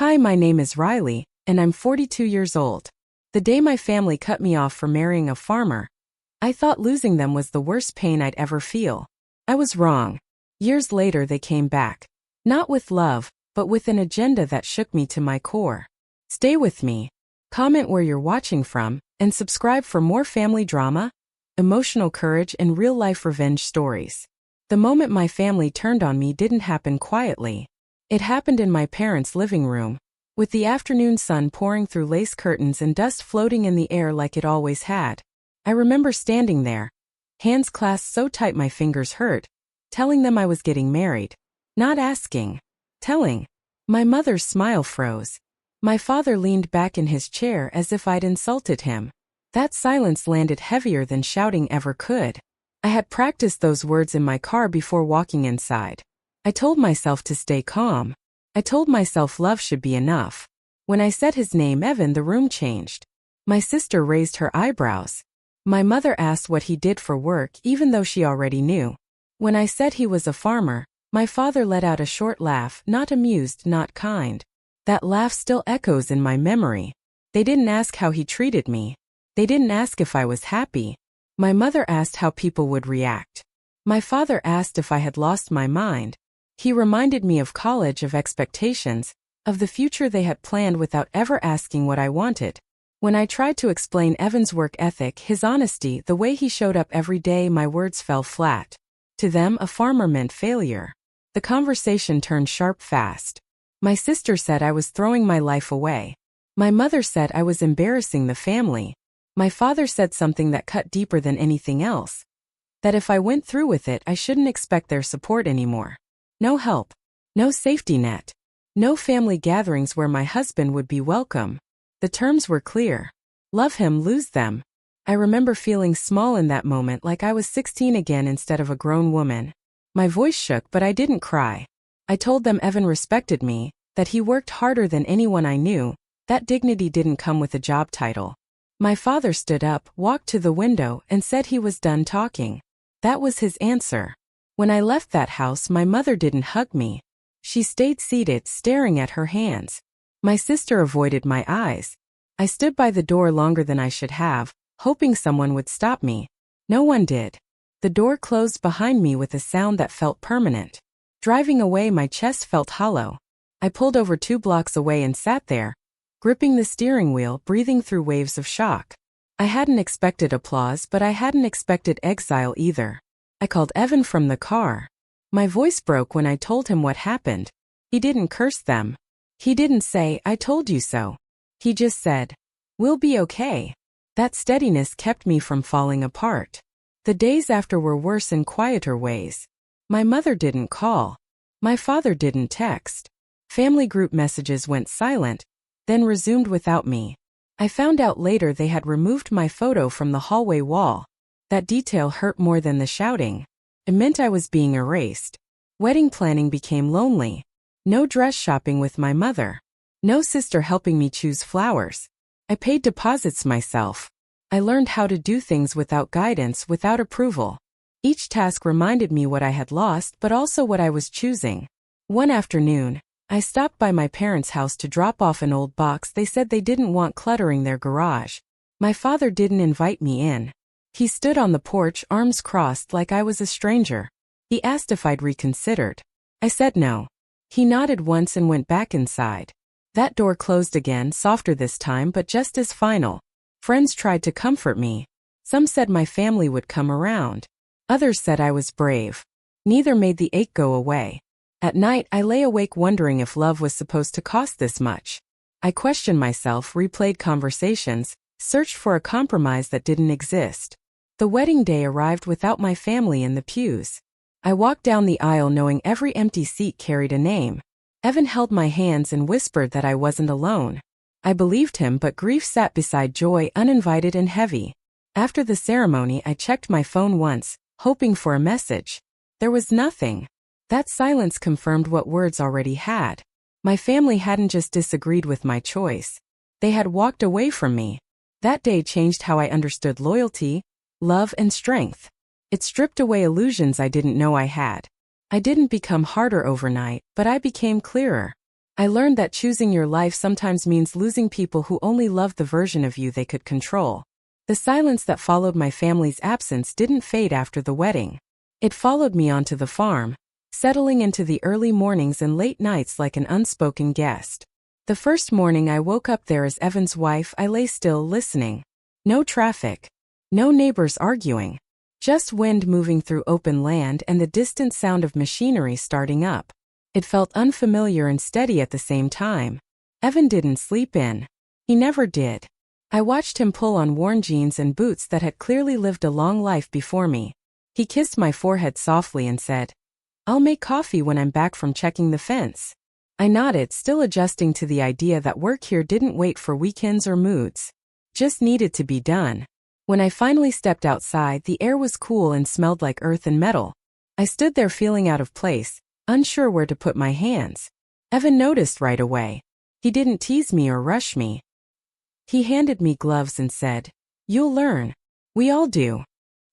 Hi, my name is Riley, and I'm 42 years old. The day my family cut me off for marrying a farmer, I thought losing them was the worst pain I'd ever feel. I was wrong. Years later they came back. Not with love, but with an agenda that shook me to my core. Stay with me. Comment where you're watching from, and subscribe for more family drama, emotional courage, and real-life revenge stories. The moment my family turned on me didn't happen quietly. It happened in my parents' living room, with the afternoon sun pouring through lace curtains and dust floating in the air like it always had. I remember standing there, hands clasped so tight my fingers hurt, telling them I was getting married. Not asking. Telling. My mother's smile froze. My father leaned back in his chair as if I'd insulted him. That silence landed heavier than shouting ever could. I had practiced those words in my car before walking inside. I told myself to stay calm. I told myself love should be enough. When I said his name, Evan, the room changed. My sister raised her eyebrows. My mother asked what he did for work, even though she already knew. When I said he was a farmer, my father let out a short laugh, not amused, not kind. That laugh still echoes in my memory. They didn't ask how he treated me. They didn't ask if I was happy. My mother asked how people would react. My father asked if I had lost my mind. He reminded me of college, of expectations, of the future they had planned without ever asking what I wanted. When I tried to explain Evan's work ethic, his honesty, the way he showed up every day, my words fell flat. To them, a farmer meant failure. The conversation turned sharp fast. My sister said I was throwing my life away. My mother said I was embarrassing the family. My father said something that cut deeper than anything else. That if I went through with it, I shouldn't expect their support anymore. No help. No safety net. No family gatherings where my husband would be welcome. The terms were clear. Love him, lose them. I remember feeling small in that moment, like I was 16 again instead of a grown woman. My voice shook, but I didn't cry. I told them Evan respected me, that he worked harder than anyone I knew. That dignity didn't come with a job title. My father stood up, walked to the window, and said he was done talking. That was his answer. When I left that house, my mother didn't hug me. She stayed seated, staring at her hands. My sister avoided my eyes. I stood by the door longer than I should have, hoping someone would stop me. No one did. The door closed behind me with a sound that felt permanent. Driving away, my chest felt hollow. I pulled over 2 blocks away and sat there, gripping the steering wheel, breathing through waves of shock. I hadn't expected applause, but I hadn't expected exile either. I called Evan from the car. My voice broke when I told him what happened. He didn't curse them. He didn't say, "I told you so." He just said, "We'll be okay." That steadiness kept me from falling apart. The days after were worse in quieter ways. My mother didn't call. My father didn't text. Family group messages went silent, then resumed without me. I found out later they had removed my photo from the hallway wall. That detail hurt more than the shouting. It meant I was being erased. Wedding planning became lonely. No dress shopping with my mother. No sister helping me choose flowers. I paid deposits myself. I learned how to do things without guidance, without approval. Each task reminded me what I had lost, but also what I was choosing. One afternoon, I stopped by my parents' house to drop off an old box they said they didn't want cluttering their garage. My father didn't invite me in. He stood on the porch, arms crossed, like I was a stranger. He asked if I'd reconsidered. I said no. He nodded once and went back inside. That door closed again, softer this time, but just as final. Friends tried to comfort me. Some said my family would come around. Others said I was brave. Neither made the ache go away. At night, I lay awake wondering if love was supposed to cost this much. I questioned myself, replayed conversations, searched for a compromise that didn't exist. The wedding day arrived without my family in the pews. I walked down the aisle knowing every empty seat carried a name. Evan held my hands and whispered that I wasn't alone. I believed him, but grief sat beside joy, uninvited and heavy. After the ceremony, I checked my phone once, hoping for a message. There was nothing. That silence confirmed what words already had. My family hadn't just disagreed with my choice. They had walked away from me. That day changed how I understood loyalty, love, and strength. It stripped away illusions I didn't know I had. I didn't become harder overnight, but I became clearer. I learned that choosing your life sometimes means losing people who only loved the version of you they could control. The silence that followed my family's absence didn't fade after the wedding. It followed me onto the farm, settling into the early mornings and late nights like an unspoken guest. The first morning I woke up there as Evan's wife, I lay still listening. No traffic. No neighbors arguing. Just wind moving through open land and the distant sound of machinery starting up. It felt unfamiliar and steady at the same time. Evan didn't sleep in. He never did. I watched him pull on worn jeans and boots that had clearly lived a long life before me. He kissed my forehead softly and said, "I'll make coffee when I'm back from checking the fence." I nodded, still adjusting to the idea that work here didn't wait for weekends or moods. Just needed to be done. When I finally stepped outside, the air was cool and smelled like earth and metal. I stood there feeling out of place, unsure where to put my hands. Evan noticed right away. He didn't tease me or rush me. He handed me gloves and said, "You'll learn. We all do."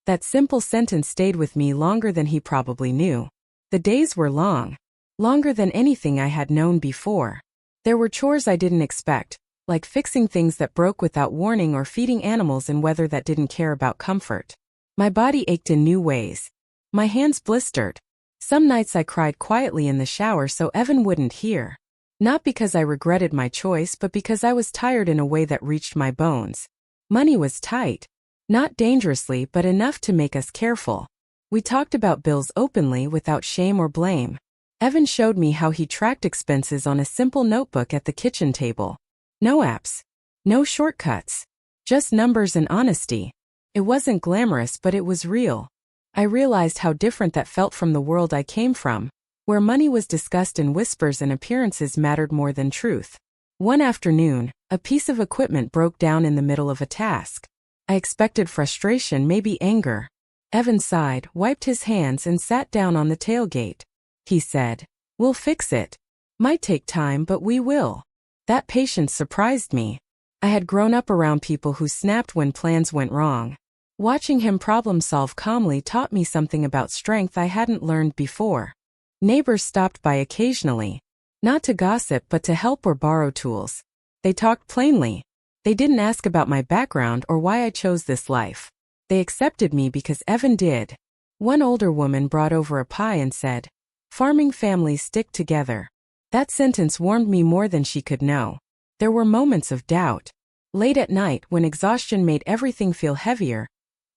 That simple sentence stayed with me longer than he probably knew. The days were long. Longer than anything I had known before. There were chores I didn't expect, like fixing things that broke without warning or feeding animals in weather that didn't care about comfort. My body ached in new ways. My hands blistered. Some nights I cried quietly in the shower so Evan wouldn't hear. Not because I regretted my choice, but because I was tired in a way that reached my bones. Money was tight. Not dangerously, but enough to make us careful. We talked about bills openly without shame or blame. Evan showed me how he tracked expenses on a simple notebook at the kitchen table. No apps. No shortcuts. Just numbers and honesty. It wasn't glamorous, but it was real. I realized how different that felt from the world I came from, where money was discussed in whispers and appearances mattered more than truth. One afternoon, a piece of equipment broke down in the middle of a task. I expected frustration, maybe anger. Evan sighed, wiped his hands, and sat down on the tailgate. He said, "We'll fix it. Might take time, but we will." That patience surprised me. I had grown up around people who snapped when plans went wrong. Watching him problem solve calmly taught me something about strength I hadn't learned before. Neighbors stopped by occasionally. Not to gossip, but to help or borrow tools. They talked plainly. They didn't ask about my background or why I chose this life. They accepted me because Evan did. One older woman brought over a pie and said, "Farming families stick together." That sentence warmed me more than she could know. There were moments of doubt. Late at night, when exhaustion made everything feel heavier,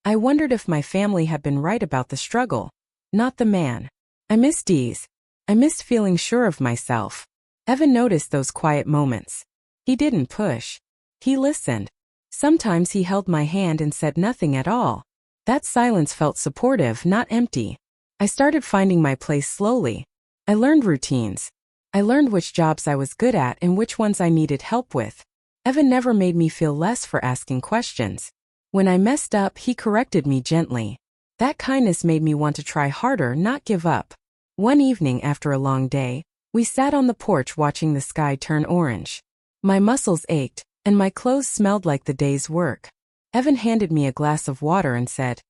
I wondered if my family had been right about the struggle, not the man. I missed ease. I missed feeling sure of myself. Evan noticed those quiet moments. He didn't push. He listened. Sometimes he held my hand and said nothing at all. That silence felt supportive, not empty. I started finding my place slowly. I learned routines. I learned which jobs I was good at and which ones I needed help with. Evan never made me feel less for asking questions. When I messed up, he corrected me gently. That kindness made me want to try harder, not give up. One evening after a long day, we sat on the porch watching the sky turn orange. My muscles ached, and my clothes smelled like the day's work. Evan handed me a glass of water and said,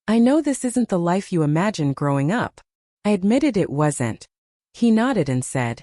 "I know this isn't the life you imagined growing up." I admitted it wasn't. He nodded and said,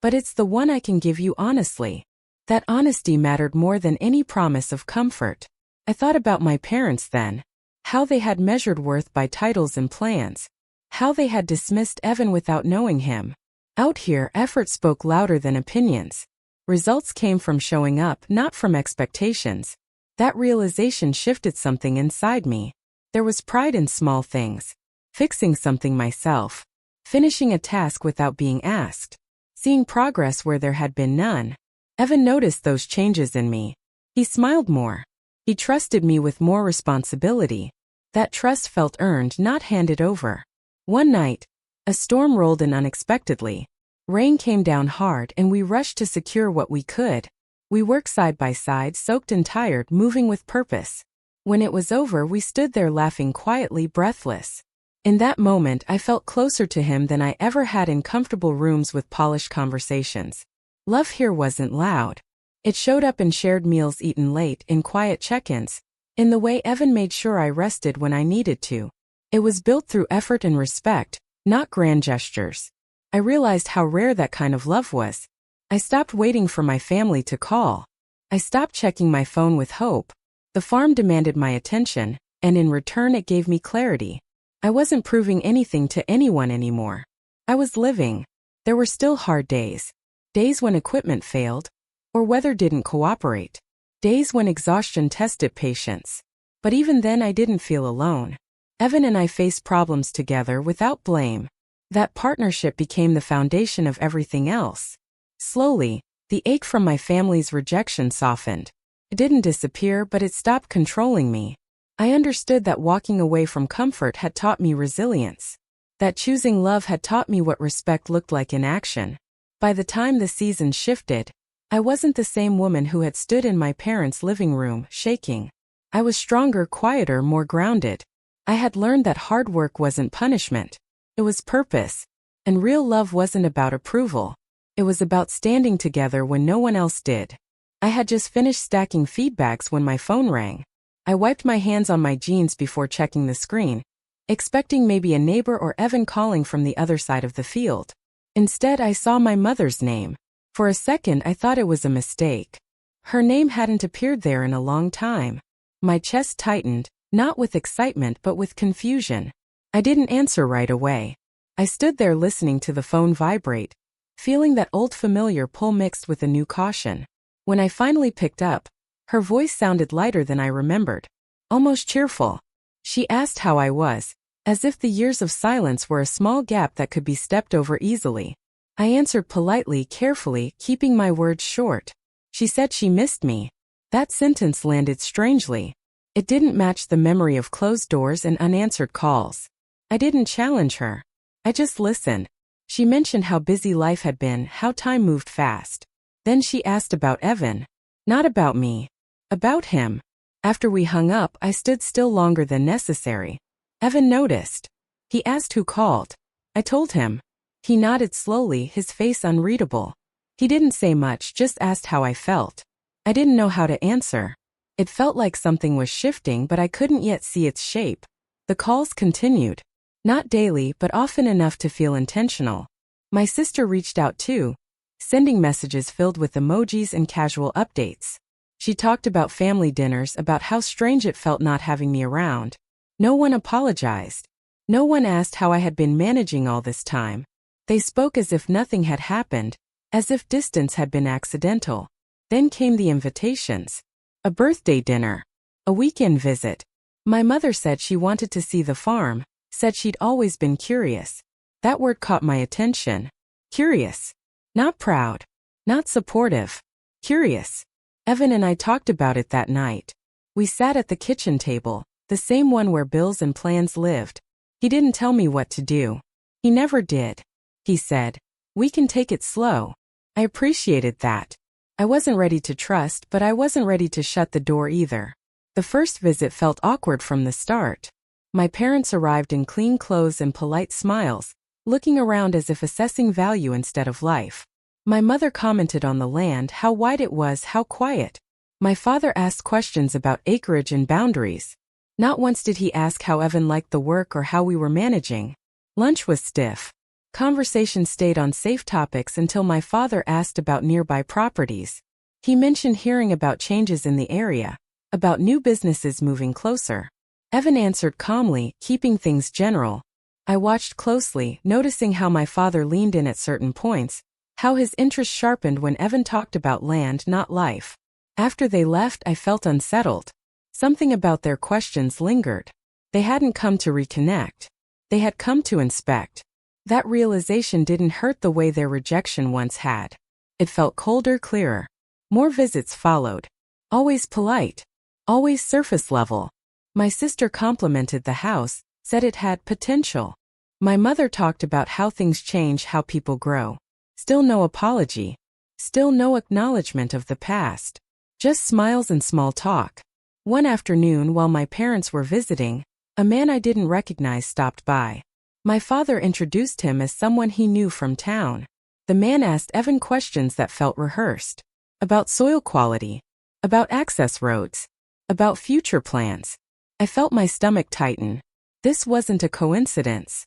"But it's the one I can give you honestly." That honesty mattered more than any promise of comfort. I thought about my parents then. How they had measured worth by titles and plans. How they had dismissed Evan without knowing him. Out here, effort spoke louder than opinions. Results came from showing up, not from expectations. That realization shifted something inside me. There was pride in small things. Fixing something myself. Finishing a task without being asked. Seeing progress where there had been none. Evan noticed those changes in me. He smiled more. He trusted me with more responsibility. That trust felt earned, not handed over. One night, a storm rolled in unexpectedly. Rain came down hard and we rushed to secure what we could. We worked side by side, soaked and tired, moving with purpose. When it was over, we stood there laughing quietly, breathless. In that moment, I felt closer to him than I ever had in comfortable rooms with polished conversations. Love here wasn't loud. It showed up in shared meals eaten late, in quiet check-ins, in the way Evan made sure I rested when I needed to. It was built through effort and respect, not grand gestures. I realized how rare that kind of love was. I stopped waiting for my family to call. I stopped checking my phone with hope. The farm demanded my attention, and in return it gave me clarity. I wasn't proving anything to anyone anymore. I was living. There were still hard days. Days when equipment failed, or weather didn't cooperate. Days when exhaustion tested patience. But even then I didn't feel alone. Evan and I faced problems together without blame. That partnership became the foundation of everything else. Slowly, the ache from my family's rejection softened. It didn't disappear, but it stopped controlling me. I understood that walking away from comfort had taught me resilience. That choosing love had taught me what respect looked like in action. By the time the season shifted, I wasn't the same woman who had stood in my parents' living room, shaking. I was stronger, quieter, more grounded. I had learned that hard work wasn't punishment. It was purpose. And real love wasn't about approval. It was about standing together when no one else did. I had just finished stacking feedbacks when my phone rang. I wiped my hands on my jeans before checking the screen, expecting maybe a neighbor or Evan calling from the other side of the field. Instead, I saw my mother's name. For a second, I thought it was a mistake. Her name hadn't appeared there in a long time. My chest tightened, not with excitement but with confusion. I didn't answer right away. I stood there listening to the phone vibrate, feeling that old familiar pull mixed with a new caution. When I finally picked up, her voice sounded lighter than I remembered, almost cheerful. She asked how I was, as if the years of silence were a small gap that could be stepped over easily. I answered politely, carefully, keeping my words short. She said she missed me. That sentence landed strangely. It didn't match the memory of closed doors and unanswered calls. I didn't challenge her. I just listened. She mentioned how busy life had been, how time moved fast. Then she asked about Evan. Not about me. About him. After we hung up, I stood still longer than necessary. Evan noticed. He asked who called. I told him. He nodded slowly, his face unreadable. He didn't say much, just asked how I felt. I didn't know how to answer. It felt like something was shifting, but I couldn't yet see its shape. The calls continued. Not daily, but often enough to feel intentional. My sister reached out too, sending messages filled with emojis and casual updates. She talked about family dinners, about how strange it felt not having me around. No one apologized. No one asked how I had been managing all this time. They spoke as if nothing had happened, as if distance had been accidental. Then came the invitations. A birthday dinner. A weekend visit. My mother said she wanted to see the farm, said she'd always been curious. That word caught my attention. Curious. Not proud. Not supportive. Curious. Evan and I talked about it that night. We sat at the kitchen table, the same one where bills and plans lived. He didn't tell me what to do. He never did. He said, "We can take it slow." I appreciated that. I wasn't ready to trust, but I wasn't ready to shut the door either. The first visit felt awkward from the start. My parents arrived in clean clothes and polite smiles, looking around as if assessing value instead of life. My mother commented on the land, how wide it was, how quiet. My father asked questions about acreage and boundaries. Not once did he ask how Evan liked the work or how we were managing. Lunch was stiff. Conversation stayed on safe topics until my father asked about nearby properties. He mentioned hearing about changes in the area, about new businesses moving closer. Evan answered calmly, keeping things general. I watched closely, noticing how my father leaned in at certain points, how his interest sharpened when Evan talked about land, not life. After they left, I felt unsettled. Something about their questions lingered. They hadn't come to reconnect. They had come to inspect. That realization didn't hurt the way their rejection once had. It felt colder, clearer. More visits followed. Always polite. Always surface level. My sister complimented the house, said it had potential. My mother talked about how things change, how people grow. Still no apology. Still no acknowledgement of the past. Just smiles and small talk. One afternoon while my parents were visiting, a man I didn't recognize stopped by. My father introduced him as someone he knew from town. The man asked Evan questions that felt rehearsed. About soil quality. About access roads. About future plans. I felt my stomach tighten. This wasn't a coincidence.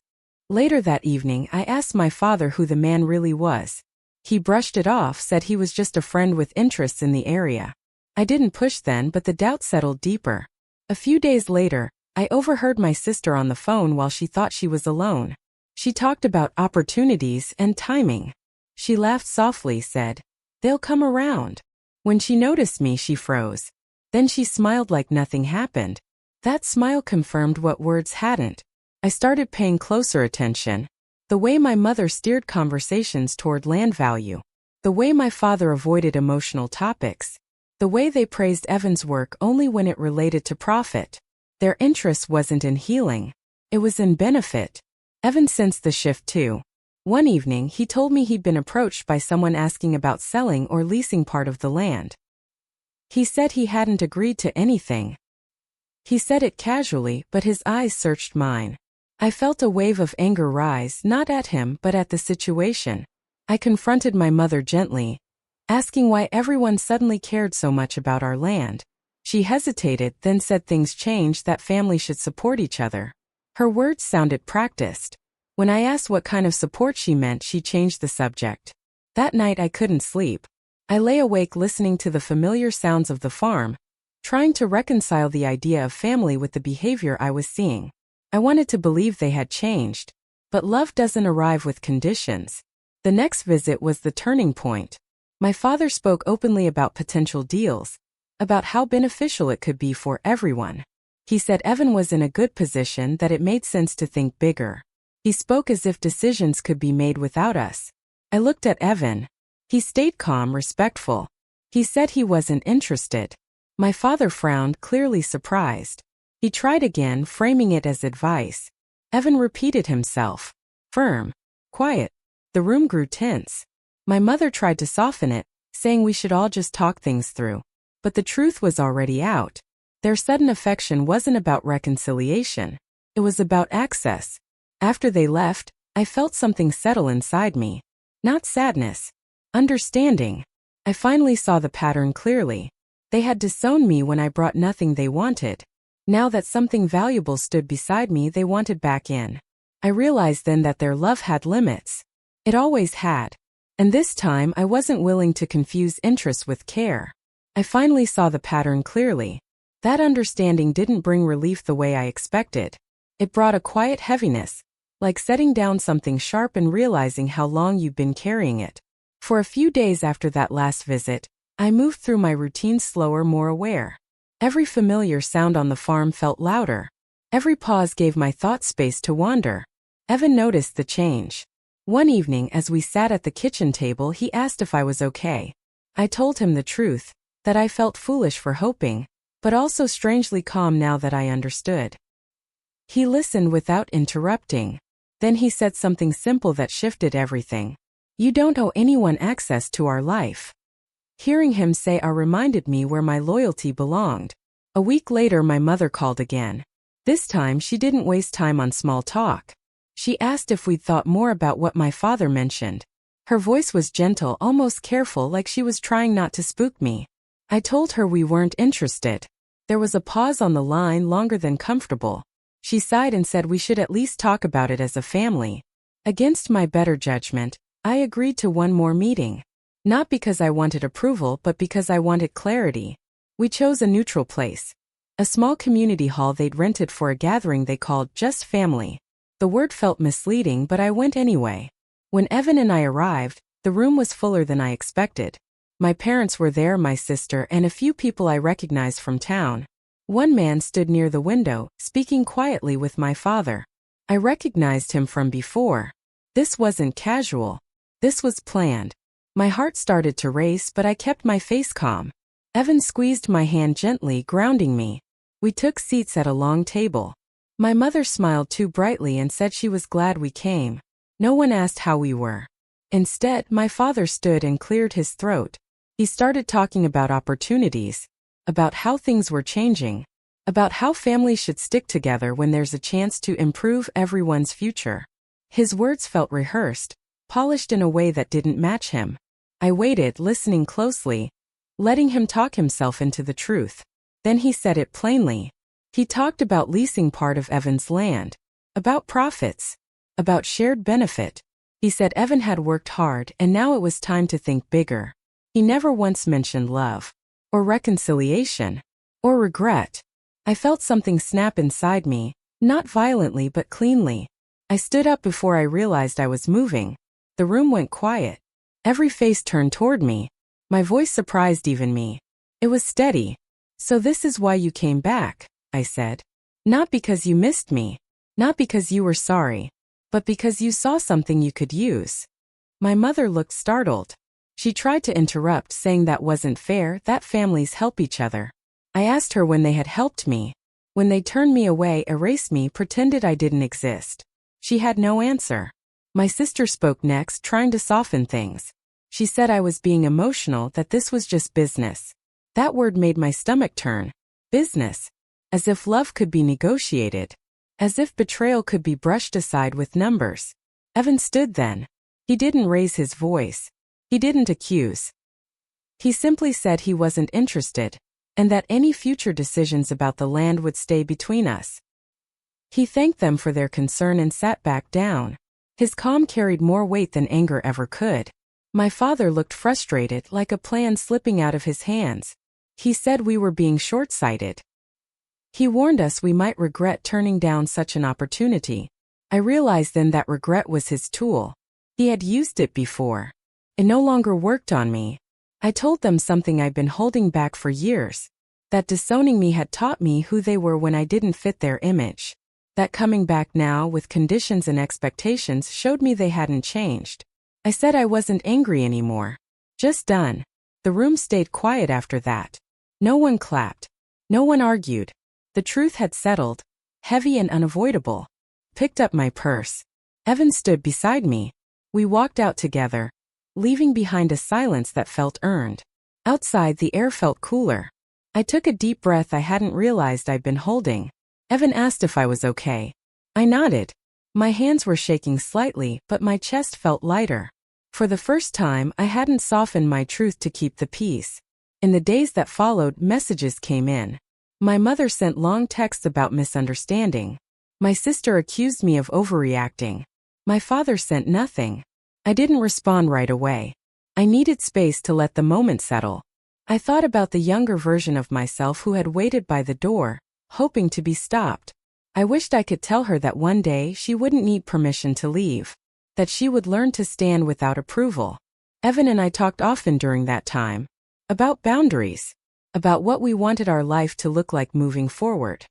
Later that evening, I asked my father who the man really was. He brushed it off, said he was just a friend with interests in the area. I didn't push then, but the doubt settled deeper. A few days later, I overheard my sister on the phone while she thought she was alone. She talked about opportunities and timing. She laughed softly, said, "They'll come around." When she noticed me, she froze. Then she smiled like nothing happened. That smile confirmed what words hadn't. I started paying closer attention. The way my mother steered conversations toward land value. The way my father avoided emotional topics. The way they praised Evan's work only when it related to profit. Their interest wasn't in healing. It was in benefit. Evan sensed the shift too. One evening, he told me he'd been approached by someone asking about selling or leasing part of the land. He said he hadn't agreed to anything. He said it casually, but his eyes searched mine. I felt a wave of anger rise, not at him but at the situation. I confronted my mother gently, asking why everyone suddenly cared so much about our land. She hesitated, then said things changed, that family should support each other. Her words sounded practiced. When I asked what kind of support she meant, she changed the subject. That night I couldn't sleep. I lay awake listening to the familiar sounds of the farm, trying to reconcile the idea of family with the behavior I was seeing. I wanted to believe they had changed. But love doesn't arrive with conditions. The next visit was the turning point. My father spoke openly about potential deals, about how beneficial it could be for everyone. He said Evan was in a good position, that it made sense to think bigger. He spoke as if decisions could be made without us. I looked at Evan. He stayed calm, respectful. He said he wasn't interested. My father frowned, clearly surprised. He tried again, framing it as advice. Evan repeated himself. Firm. Quiet. The room grew tense. My mother tried to soften it, saying we should all just talk things through. But the truth was already out. Their sudden affection wasn't about reconciliation. It was about access. After they left, I felt something settle inside me. Not sadness. Understanding. I finally saw the pattern clearly. They had disowned me when I brought nothing they wanted. Now that something valuable stood beside me, they wanted back in. I realized then that their love had limits. It always had. And this time I wasn't willing to confuse interest with care. I finally saw the pattern clearly. That understanding didn't bring relief the way I expected. It brought a quiet heaviness, like setting down something sharp and realizing how long you've been carrying it. For a few days after that last visit, I moved through my routine slower, more aware. Every familiar sound on the farm felt louder. Every pause gave my thoughts space to wander. Evan noticed the change. One evening, as we sat at the kitchen table, he asked if I was okay. I told him the truth, that I felt foolish for hoping, but also strangely calm now that I understood. He listened without interrupting. Then he said something simple that shifted everything. You don't owe anyone access to our life. Hearing him say "I" reminded me where my loyalty belonged. A week later, my mother called again. This time, she didn't waste time on small talk. She asked if we'd thought more about what my father mentioned. Her voice was gentle, almost careful, like she was trying not to spook me. I told her we weren't interested. There was a pause on the line, longer than comfortable. She sighed and said we should at least talk about it as a family. Against my better judgment, I agreed to one more meeting. Not because I wanted approval, but because I wanted clarity. We chose a neutral place. A small community hall they'd rented for a gathering they called Just Family. The word felt misleading, but I went anyway. When Evan and I arrived, the room was fuller than I expected. My parents were there, my sister, and a few people I recognized from town. One man stood near the window, speaking quietly with my father. I recognized him from before. This wasn't casual. This was planned. My heart started to race, but I kept my face calm. Evan squeezed my hand gently, grounding me. We took seats at a long table. My mother smiled too brightly and said she was glad we came. No one asked how we were. Instead, my father stood and cleared his throat. He started talking about opportunities, about how things were changing, about how families should stick together when there's a chance to improve everyone's future. His words felt rehearsed, polished in a way that didn't match him. I waited, listening closely, letting him talk himself into the truth. Then he said it plainly. He talked about leasing part of Evan's land, about profits, about shared benefit. He said Evan had worked hard and now it was time to think bigger. He never once mentioned love, or reconciliation, or regret. I felt something snap inside me, not violently but cleanly. I stood up before I realized I was moving. The room went quiet. Every face turned toward me. My voice surprised even me. It was steady. "So this is why you came back," I said. "Not because you missed me. Not because you were sorry. But because you saw something you could use." My mother looked startled. She tried to interrupt, saying that wasn't fair, that families help each other. I asked her when they had helped me. When they turned me away, erased me, pretended I didn't exist. She had no answer. My sister spoke next, trying to soften things. She said I was being emotional, that this was just business. That word made my stomach turn. Business. As if love could be negotiated. As if betrayal could be brushed aside with numbers. Evan stood then. He didn't raise his voice. He didn't accuse. He simply said he wasn't interested, and that any future decisions about the land would stay between us. He thanked them for their concern and sat back down. His calm carried more weight than anger ever could. My father looked frustrated, like a plan slipping out of his hands. He said we were being short-sighted. He warned us we might regret turning down such an opportunity. I realized then that regret was his tool. He had used it before. It no longer worked on me. I told them something I'd been holding back for years. That disowning me had taught me who they were when I didn't fit their image. That coming back now with conditions and expectations showed me they hadn't changed. I said I wasn't angry anymore. Just done. The room stayed quiet after that. No one clapped. No one argued. The truth had settled, heavy and unavoidable. Picked up my purse. Evan stood beside me. We walked out together, leaving behind a silence that felt earned. Outside, the air felt cooler. I took a deep breath I hadn't realized I'd been holding. Evan asked if I was okay. I nodded. My hands were shaking slightly, but my chest felt lighter. For the first time, I hadn't softened my truth to keep the peace. In the days that followed, messages came in. My mother sent long texts about misunderstanding. My sister accused me of overreacting. My father sent nothing. I didn't respond right away. I needed space to let the moment settle. I thought about the younger version of myself who had waited by the door, hoping to be stopped. I wished I could tell her that one day she wouldn't need permission to leave. That she would learn to stand without approval. Evan and I talked often during that time. About boundaries. About what we wanted our life to look like moving forward.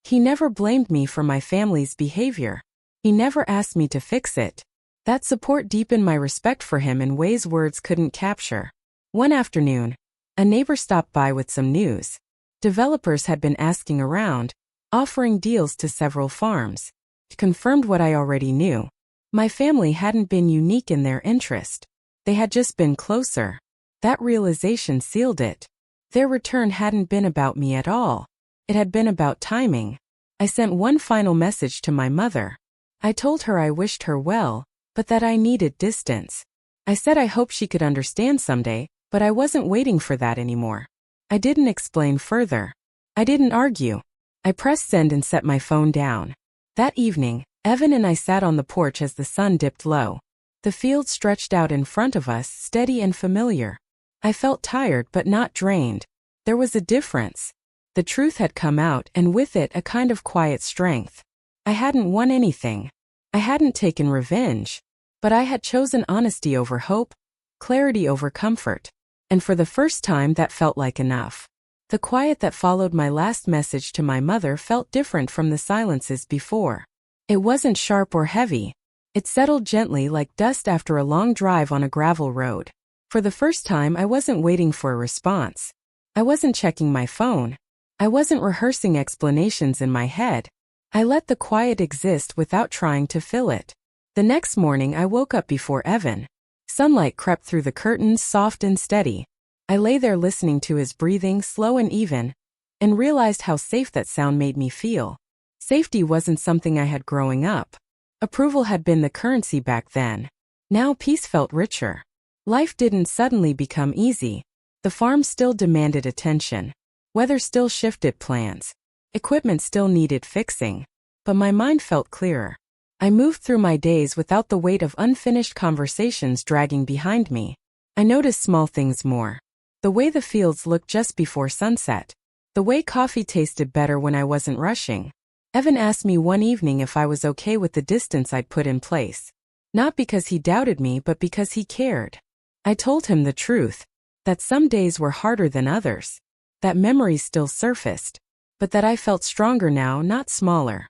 He never blamed me for my family's behavior. He never asked me to fix it. That support deepened my respect for him in ways words couldn't capture. One afternoon, a neighbor stopped by with some news. Developers had been asking around, offering deals to several farms. It confirmed what I already knew. My family hadn't been unique in their interest. They had just been closer. That realization sealed it. Their return hadn't been about me at all. It had been about timing. I sent one final message to my mother. I told her I wished her well, but that I needed distance. I said I hoped she could understand someday, but I wasn't waiting for that anymore. I didn't explain further. I didn't argue. I pressed send and set my phone down. That evening, Evan and I sat on the porch as the sun dipped low. The field stretched out in front of us, steady and familiar. I felt tired but not drained. There was a difference. The truth had come out, and with it a kind of quiet strength. I hadn't won anything. I hadn't taken revenge. But I had chosen honesty over hope, clarity over comfort. And for the first time that felt like enough. The quiet that followed my last message to my mother felt different from the silences before. It wasn't sharp or heavy. It settled gently like dust after a long drive on a gravel road. For the first time, I wasn't waiting for a response. I wasn't checking my phone. I wasn't rehearsing explanations in my head. I let the quiet exist without trying to fill it. The next morning, I woke up before Evan. Sunlight crept through the curtains, soft and steady. I lay there listening to his breathing, slow and even, and realized how safe that sound made me feel. Safety wasn't something I had growing up. Approval had been the currency back then. Now peace felt richer. Life didn't suddenly become easy. The farm still demanded attention. Weather still shifted plans. Equipment still needed fixing. But my mind felt clearer. I moved through my days without the weight of unfinished conversations dragging behind me. I noticed small things more. The way the fields looked just before sunset. The way coffee tasted better when I wasn't rushing. Evan asked me one evening if I was okay with the distance I'd put in place. Not because he doubted me, but because he cared. I told him the truth. That some days were harder than others. That memories still surfaced. But that I felt stronger now, not smaller.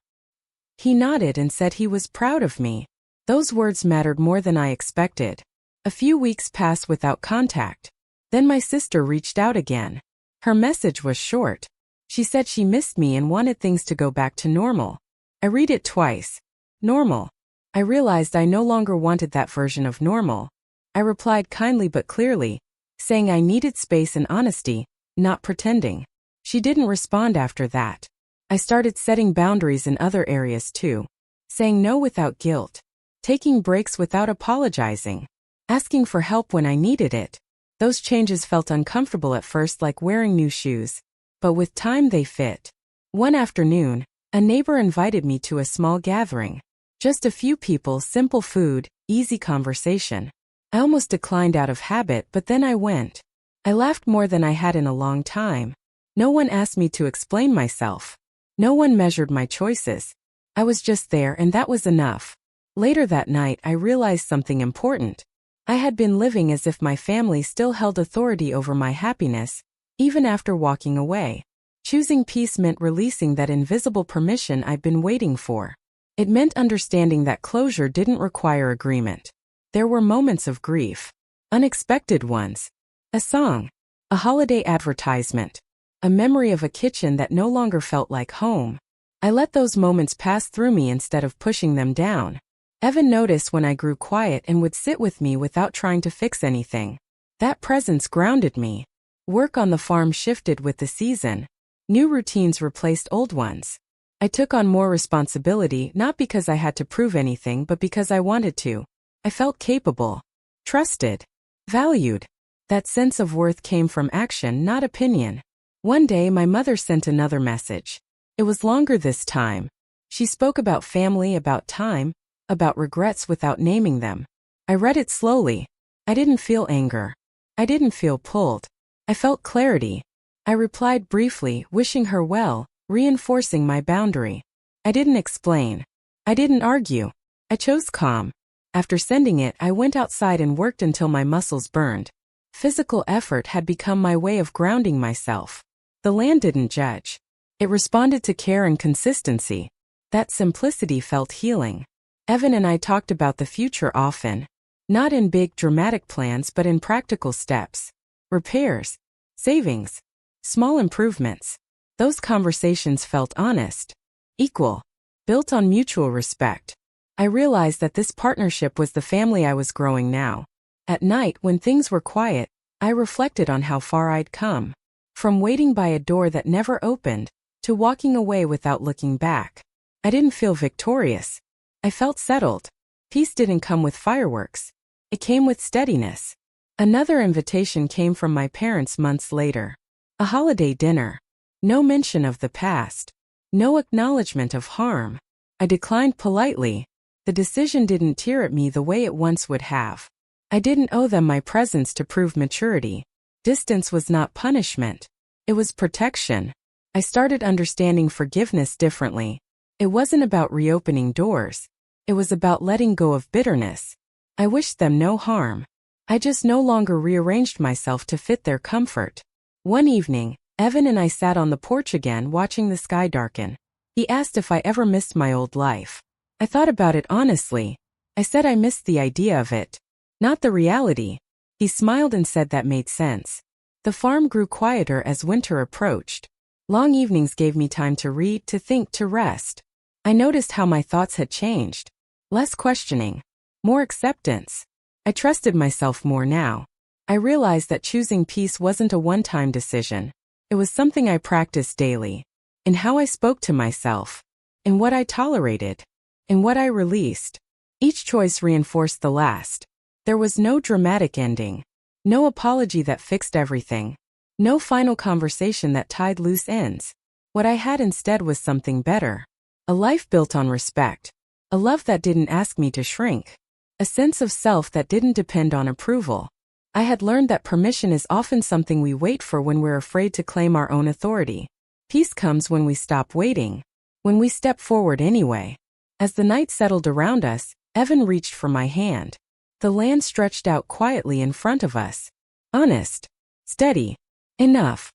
He nodded and said he was proud of me. Those words mattered more than I expected. A few weeks passed without contact. Then my sister reached out again. Her message was short. She said she missed me and wanted things to go back to normal. I read it twice. Normal. I realized I no longer wanted that version of normal. I replied kindly but clearly, saying I needed space and honesty, not pretending. She didn't respond after that. I started setting boundaries in other areas too. Saying no without guilt. Taking breaks without apologizing. Asking for help when I needed it. Those changes felt uncomfortable at first, like wearing new shoes. But with time they fit. One afternoon, a neighbor invited me to a small gathering. Just a few people, simple food, easy conversation. I almost declined out of habit, but then I went. I laughed more than I had in a long time. No one asked me to explain myself. No one measured my choices. I was just there, and that was enough. Later that night, I realized something important. I had been living as if my family still held authority over my happiness, even after walking away. Choosing peace meant releasing that invisible permission I'd been waiting for. It meant understanding that closure didn't require agreement. There were moments of grief. Unexpected ones. A song. A holiday advertisement. A memory of a kitchen that no longer felt like home. I let those moments pass through me instead of pushing them down. Evan noticed when I grew quiet and would sit with me without trying to fix anything. That presence grounded me. Work on the farm shifted with the season. New routines replaced old ones. I took on more responsibility, not because I had to prove anything, but because I wanted to. I felt capable, trusted, valued. That sense of worth came from action, not opinion. One day my mother sent another message. It was longer this time. She spoke about family, about time, about regrets without naming them. I read it slowly. I didn't feel anger. I didn't feel pulled. I felt clarity. I replied briefly, wishing her well, reinforcing my boundary. I didn't explain. I didn't argue. I chose calm. After sending it, I went outside and worked until my muscles burned. Physical effort had become my way of grounding myself. The land didn't judge. It responded to care and consistency. That simplicity felt healing. Evan and I talked about the future often. Not in big, dramatic plans, but in practical steps. Repairs. Savings. Small improvements. Those conversations felt honest. Equal. Built on mutual respect. I realized that this partnership was the family I was growing now. At night, when things were quiet, I reflected on how far I'd come. From waiting by a door that never opened, to walking away without looking back. I didn't feel victorious. I felt settled. Peace didn't come with fireworks. It came with steadiness. Another invitation came from my parents months later. A holiday dinner. No mention of the past. No acknowledgement of harm. I declined politely. The decision didn't tear at me the way it once would have. I didn't owe them my presence to prove maturity. Distance was not punishment. It was protection. I started understanding forgiveness differently. It wasn't about reopening doors. It was about letting go of bitterness. I wished them no harm. I just no longer rearranged myself to fit their comfort. One evening, Evan and I sat on the porch again watching the sky darken. He asked if I ever missed my old life. I thought about it honestly. I said I missed the idea of it, not the reality. He smiled and said that made sense. The farm grew quieter as winter approached. Long evenings gave me time to read, to think, to rest. I noticed how my thoughts had changed. Less questioning. More acceptance. I trusted myself more now. I realized that choosing peace wasn't a one-time decision. It was something I practiced daily. In how I spoke to myself. In what I tolerated. In what I released. Each choice reinforced the last. There was no dramatic ending. No apology that fixed everything. No final conversation that tied loose ends. What I had instead was something better. A life built on respect. A love that didn't ask me to shrink. A sense of self that didn't depend on approval. I had learned that permission is often something we wait for when we're afraid to claim our own authority. Peace comes when we stop waiting. When we step forward anyway. As the night settled around us, Evan reached for my hand. The land stretched out quietly in front of us. Honest. Steady. Enough.